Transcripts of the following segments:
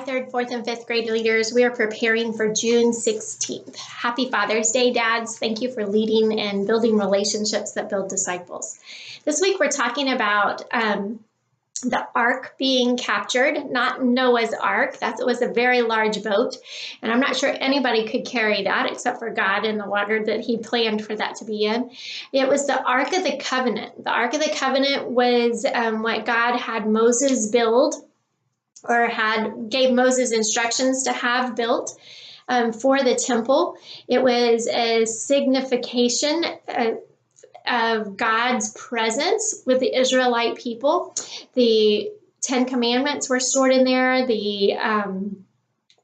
third, fourth, and fifth grade leaders, we are preparing for June 16th. Happy Father's Day, dads. Thank you for leading and building relationships that build disciples. This week we're talking about the ark being captured, not Noah's ark. That was a very large boat, and I'm not sure anybody could carry that except for God in the water that he planned for that to be in. It was the Ark of the Covenant. The Ark of the Covenant was what God had Moses build, or gave Moses instructions to have built for the temple. It was a signification of God's presence with the Israelite people. The 10 Commandments were stored in there. The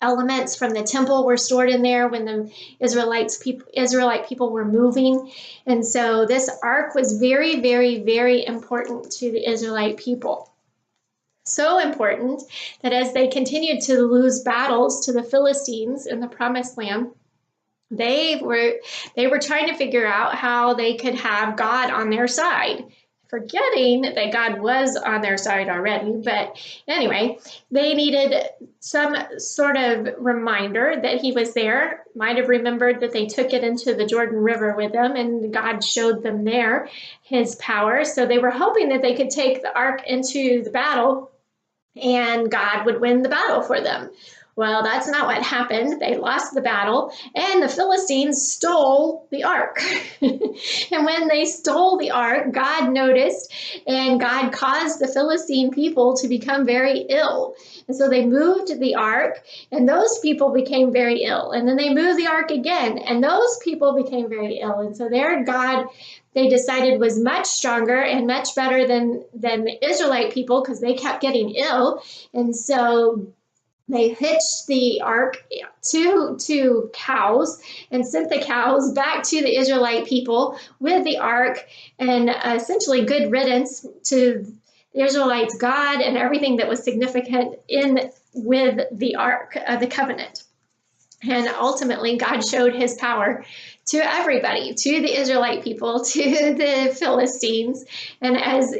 elements from the temple were stored in there when the Israelite people were moving. And so this ark was very, very, very important to the Israelite people. So important that as they continued to lose battles to the Philistines in the Promised Land, they were trying to figure out how they could have God on their side, forgetting that God was on their side already. But anyway, they needed some sort of reminder that he was there. Might have remembered that they took it into the Jordan River with them, and God showed them there his power. So they were hoping that they could take the ark into the battle and God would win the battle for them. Well, that's not what happened. They lost the battle, and the Philistines stole the ark. And when they stole the ark, God noticed, and God caused the Philistine people to become very ill. And so they moved the ark, and those people became very ill. And then they moved the ark again, and those people became very ill. And so their God, they decided, was much stronger and much better than the Israelite people, because they kept getting ill. And so they hitched the ark to cows and sent the cows back to the Israelite people with the ark, and essentially good riddance to the Israelites' God and everything that was significant with the ark of the covenant. And ultimately, God showed his power to everybody, to the Israelite people, to the Philistines, and as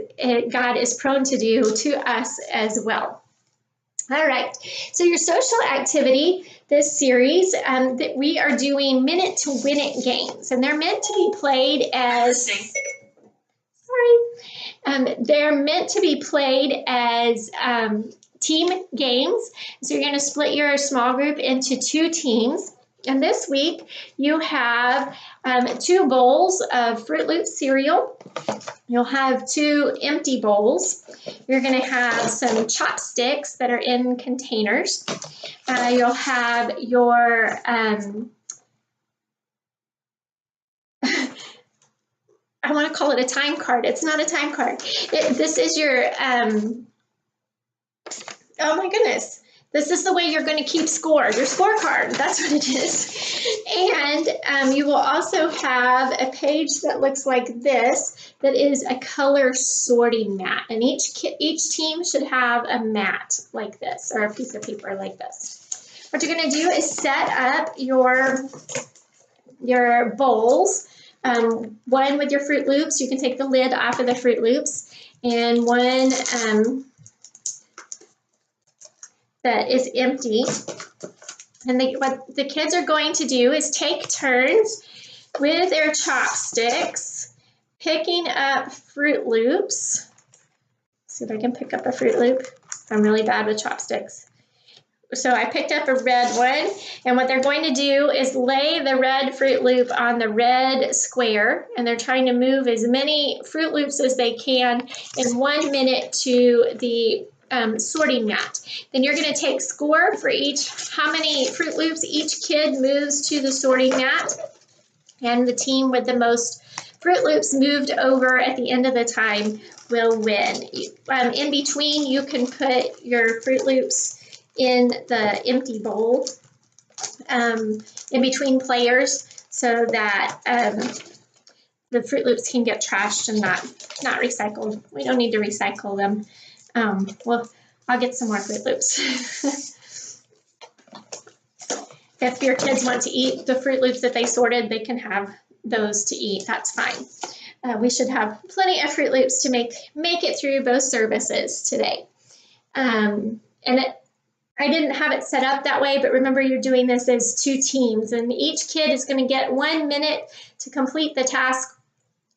God is prone to do to us as well. All right, so your social activity this series, that we are doing minute to win it games, and they're meant to be played as, they're meant to be played as team games. So you're going to split your small group into 2 teams. And this week you have 2 bowls of Fruit Loops cereal. You'll have 2 empty bowls. You're going to have some chopsticks that are in containers. You'll have your I want to call it a time card. It's not a time card. This is your oh my goodness. This is the way you're going to keep score, your scorecard. That's what it is. And you will also have a page that looks like this, that is a color sorting mat. And each team should have a mat like this, or a piece of paper like this. What you're going to do is set up your bowls. One with your Fruit Loops. You can take the lid off of the Fruit Loops. And one that is empty. And what the kids are going to do is take turns with their chopsticks, picking up Fruit Loops. Let's see if I can pick up a Fruit Loop. I'm really bad with chopsticks. So I picked up a red one, and what they're going to do is lay the red Fruit Loop on the red square, and they're trying to move as many Fruit Loops as they can in 1 minute to the sorting mat. Then you're going to take score for how many Fruit Loops each kid moves to the sorting mat, and the team with the most Fruit Loops moved over at the end of the time will win. In between, you can put your Fruit Loops in the empty bowl in between players, so that the Fruit Loops can get trashed and not recycled. We don't need to recycle them. Well, I'll get some more Fruit Loops. If your kids want to eat the Fruit Loops that they sorted, they can have those to eat. That's fine. We should have plenty of Fruit Loops to make it through both services today. And I didn't have it set up that way, but remember you're doing this as 2 teams, and each kid is going to get 1 minute to complete the task,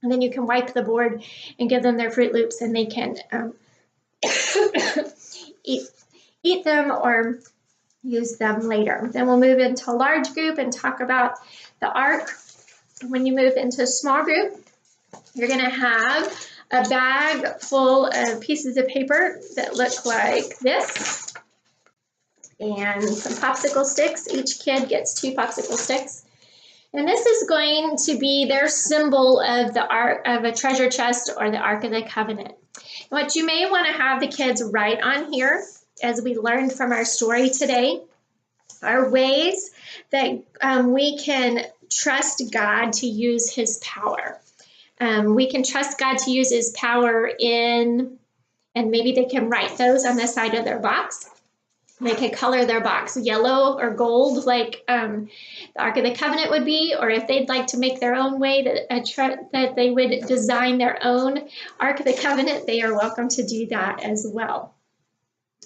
and then you can wipe the board and give them their Fruit Loops, and they can eat them or use them later. Then we'll move into a large group and talk about the ark. When you move into a small group, you're going to have a bag full of pieces of paper that look like this, and some popsicle sticks. Each kid gets 2 popsicle sticks. And this is going to be their symbol of the ark, of a treasure chest, or the Ark of the Covenant. What you may want to have the kids write on here, as we learned from our story today, are ways that we can trust God to use his power. We can trust God to use his power in, and maybe they can write those on the side of their box. They could color their box yellow or gold, like the Ark of the Covenant would be, or if they'd like to make their own way, that they would design their own Ark of the Covenant, they are welcome to do that as well.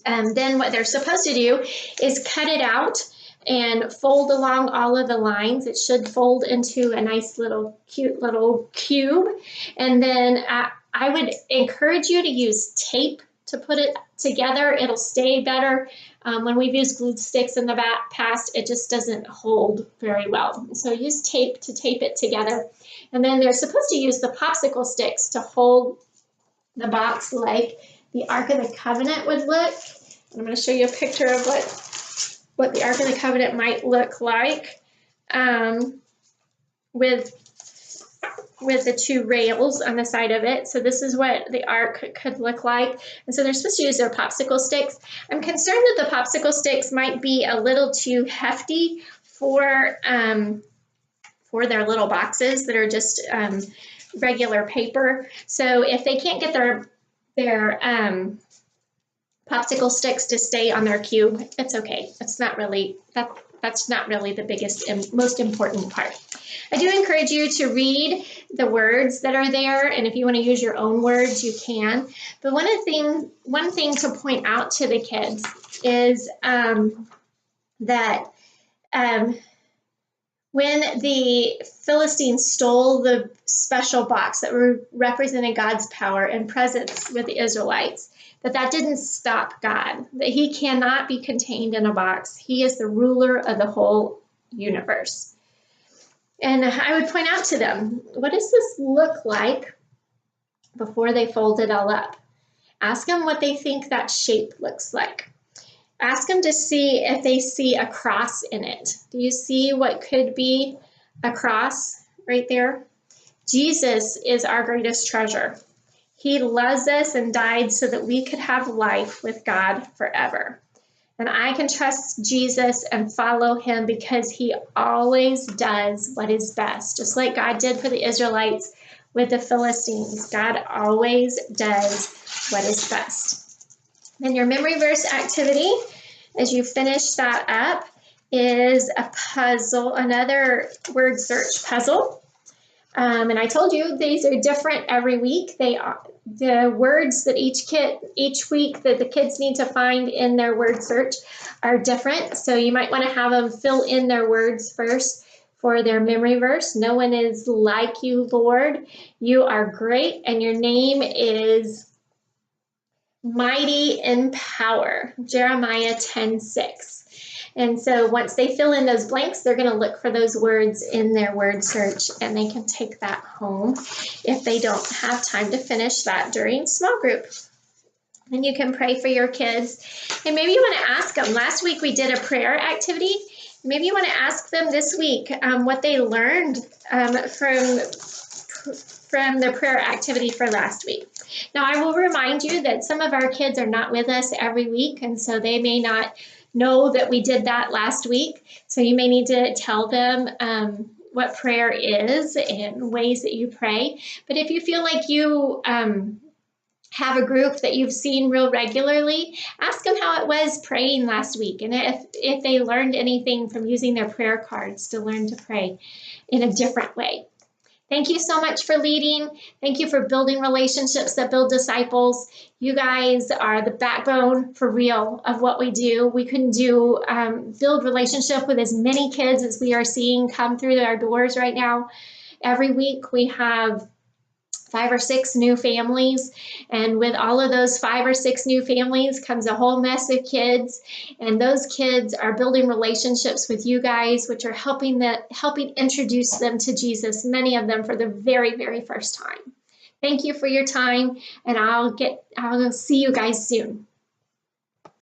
Then what they're supposed to do is cut it out and fold along all of the lines. It should fold into a nice little cute little cube. And then I would encourage you to use tape to put it together. It'll stay better. When we've used glue sticks in the past, it just doesn't hold very well. So use tape to tape it together. And then they're supposed to use the popsicle sticks to hold the box like the Ark of the Covenant would look. I'm going to show you a picture of what the Ark of the Covenant might look like with the 2 rails on the side of it. So this is what the ark could look like. And so they're supposed to use their popsicle sticks. I'm concerned that the popsicle sticks might be a little too hefty for their little boxes that are just regular paper. So if they can't get their popsicle sticks to stay on their cube, it's okay. That's not really the biggest and most important part. I do encourage you to read the words that are there, and if you want to use your own words, you can. But one thing to point out to the kids is that when the Philistines stole the special box that represented God's power and presence with the Israelites, that didn't stop God, that he cannot be contained in a box. He is the ruler of the whole universe. And I would point out to them, what does this look like before they fold it all up? Ask them what they think that shape looks like. Ask them to see if they see a cross in it. Do you see what could be a cross right there? Jesus is our greatest treasure. He loves us and died so that we could have life with God forever. And I can trust Jesus and follow him because he always does what is best. Just like God did for the Israelites with the Philistines, God always does what is best. Then your memory verse activity, as you finish that up, is a puzzle, another word search puzzle. And I told you these are different every week. They are the words that each week that the kids need to find in their word search are different. So you might want to have them fill in their words first for their memory verse. No one is like you, Lord. You are great, and your name is mighty in power. Jeremiah 10:6. And so once they fill in those blanks, they're going to look for those words in their word search, and they can take that home if they don't have time to finish that during small group. And you can pray for your kids. And maybe you want to ask them. Last week we did a prayer activity. Maybe you want to ask them this week what they learned from the prayer activity for last week. Now, I will remind you that some of our kids are not with us every week, and so they may not know that we did that last week. So you may need to tell them what prayer is and ways that you pray. But if you feel like you have a group that you've seen real regularly, ask them how it was praying last week, and if they learned anything from using their prayer cards to learn to pray in a different way. Thank you so much for leading. Thank you for building relationships that build disciples. You guys are the backbone for real of what we do. We couldn't build relationship with as many kids as we are seeing come through our doors right now. Every week we have 5 or 6 new families, and with all of those 5 or 6 new families comes a whole mess of kids, and those kids are building relationships with you guys, which are helping introduce them to Jesus, many of them for the very, very first time. Thank you for your time, and I'll see you guys soon.